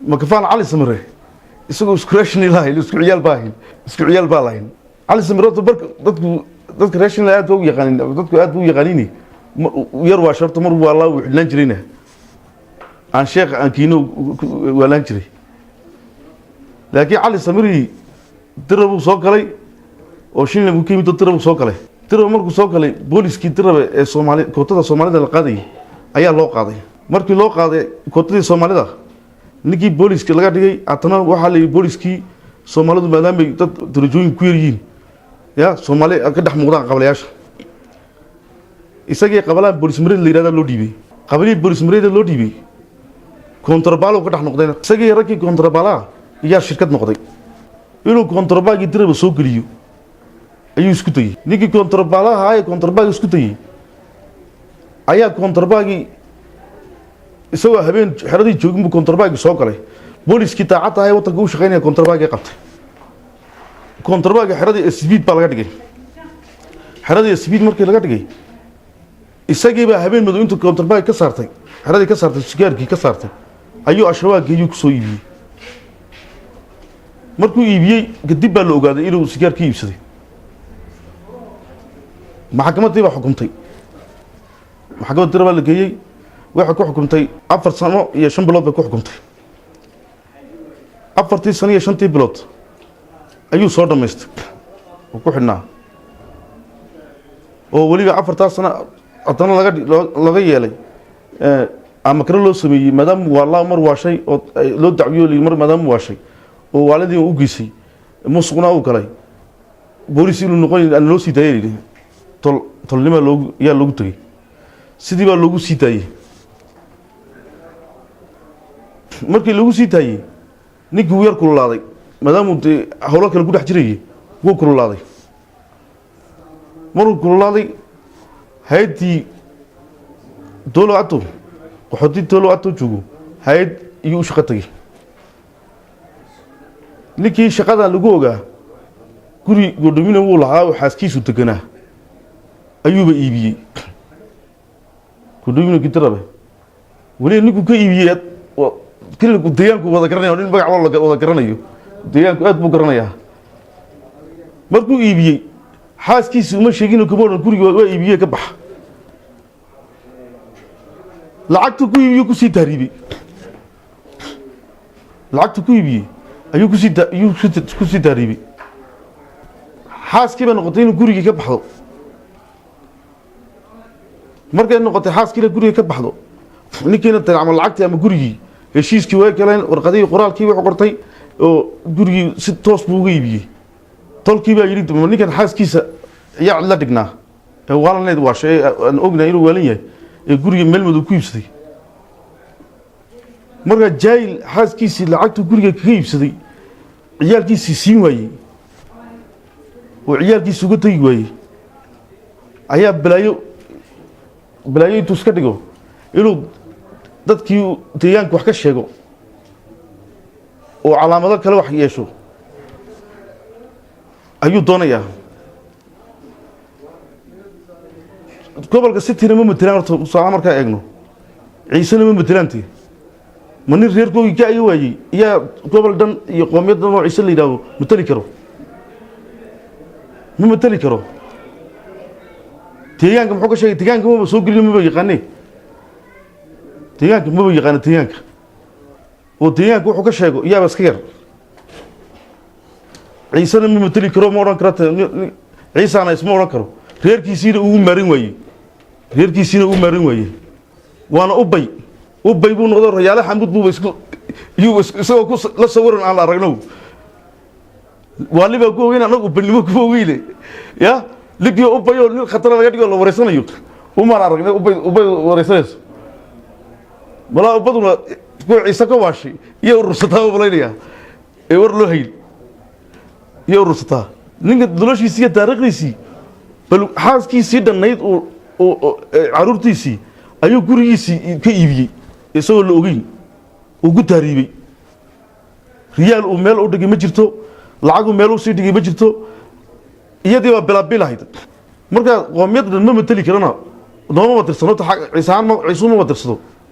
مكفان علي سمره isagoo isku raashin ilaahay isku ciyaal baa lahayn cali samirato dadka raashin aad u yaqaanin dadku aad u yaqaanini yar waa sharto mar waa la wixlan jirina aan sheekh aan kiino walaan jiray laakiin cali samiri dirabu soo galay oo shin lagu kiimito dirabu soo galay dirabu markuu soo galay booliskii dirabe ee Soomaaliya kootada Soomaalida la qaaday ayaa loo qaaday markii loo qaaday kootadii Soomaalida ninkii booliska laga dhigay atana waxa la booliskii Soomaalidu maadaama dad darajooyin ku yaryiin ya Soomaali ka dhex muuqdaan qablayaasha isagii qablaan boolis mareed la yiraahdo loo dhiibay qablii boolis mareed loo dhiibay kontrabaalo ka dhex noqdeen isagii ragii kontrabaala ayaa shirkad noqday inuu kontrabaagi diraba soo galiyo ayuu isku tagay ninkii kontrabaalaha ay kontrabaagi isku tagay ayaa kontrabaagi isagoo habeen xeradii joogin buu kontrabaagi soo galay booliskii taacad ahay wadanka uu shaqeynaya kontrabaagi qabtay kontrabaagi xeradii speed baa laga dhigay xeradii speed markii laga dhigay isagii baa habeen madow intuu kontrabaagi ka saartay xeradii ka saartay sigaarkii ka saartay ayuu ashwaaqii ku soo iibiyay markuu iibiyay kadib baa la ogaaday inuu sigaarkii iibsaday maxkamadii baa xukuntay maxkamadii baa la geeyay waxa ku xukuntay 4 sano iyo 5 bilood bay ku xukuntay 4 sano iyo 5 bilood ayuu soo dhameystay oo ku xidhnaa oo waliba 4 sano adana laga yeelay ama kale loo sameeyay madam walaa mar waashay oo loo dacwiyo mar madam waashay oo waalidii uu geysay musuqna uu galay booliis inuu noqon aan loo sii daayay tolnimo loogu tagay sidii baa loogu sii daayay markii lagu sii taayay ninkii uu yar kululaaday maadaama uu hawlo kale ku dhex jiray wuu kululaaday maruu kululaaday hay'adii dowladda qaxootii dowladda joogo hay'ad iyo shaqo tagay ninkii shaqada lagu ogaa guri godomina uu lahaa oo xaaskiisu deganaa ayuuba iibiyay godomina gidarabe wali ninku ka iibiyay كل ديانك وهذا كرنيه ولين بقى والله وهذا كرنيه ديانك أد بو كرنيه مركو إيبيي حاس كيس وما شيء كبار الكوري وإيبيي كبح لعقت كوي يكوسي تهريبي لعقت كوي بي يكوسي تهريبي حاس كيف نقطين الكوري كبحه مركو نقطة حاس كيف الكوري كبحه نكينا تعمل لعقت أما كوري heshiiskii way galeen warqadii qoraalkii way qortay oo gurigi si toos buu uga iibiyay tolkii baa yiri ninkan xaaskiisa ayaa la dhignaa ee walaaleed waa shay aan ognahay inuu walin yahay ee guriga meel madow ku iibsaday marka jaayil xaaskiisii lacagta guriga kaga iibsaday ciyaalkiisii siin waayay oo ciyaalkiisii uga tagi waayay ayaa balaayo intuu iska dhigo inuu dadkii deegaanka wax ka sheego oo calaamado kale wax yeesho ayuu doonayaa gobolka City ma matalaan horta soo markaa eegno ciisana ma matalaantii man reerkoogi ka ay waayay iyo gobol dhan iyo qoomiyad dhan oo ciise la yiraahdo matali karo ma matali karo deegaanka muxuu ka sheegay deegaanka ma soo gelin ma yaqaanay deegaanka ma yaqaan deegaanka oo deegaanka wuxuu ka sheego iyaaba iska yar ciisana ma matali karo ma oran karto ciisana isma oran karo reerkiisina uu marin waayay waana ubay buu noqdo rayaale xamud buu isagoo ku la sawiran aan la aragno waliba ku weyn anagu banimo ku weyle ya ligiyo ubay oo khatar laga dhigo la wareysanayo uma aragnay ubay wareysanayso ولا بدنا كوع عيسى كواشي يورثها وبلينيا يور له هيل يورثها نيجي دلوشي سي تاريخيسي بل حاسكيسي دنيد او عرورتيسي ايو غوريسي كيبيي اسو لا اوغين ugu taariibay riyaal oo meel u dhigay ma jirto lacag meel u sii dhigay ma jirto iyadii waa bilaabilahayd marka qoomiyad ma matali karana nooma wadarsano ciisaan ma ciisuuma wadarsado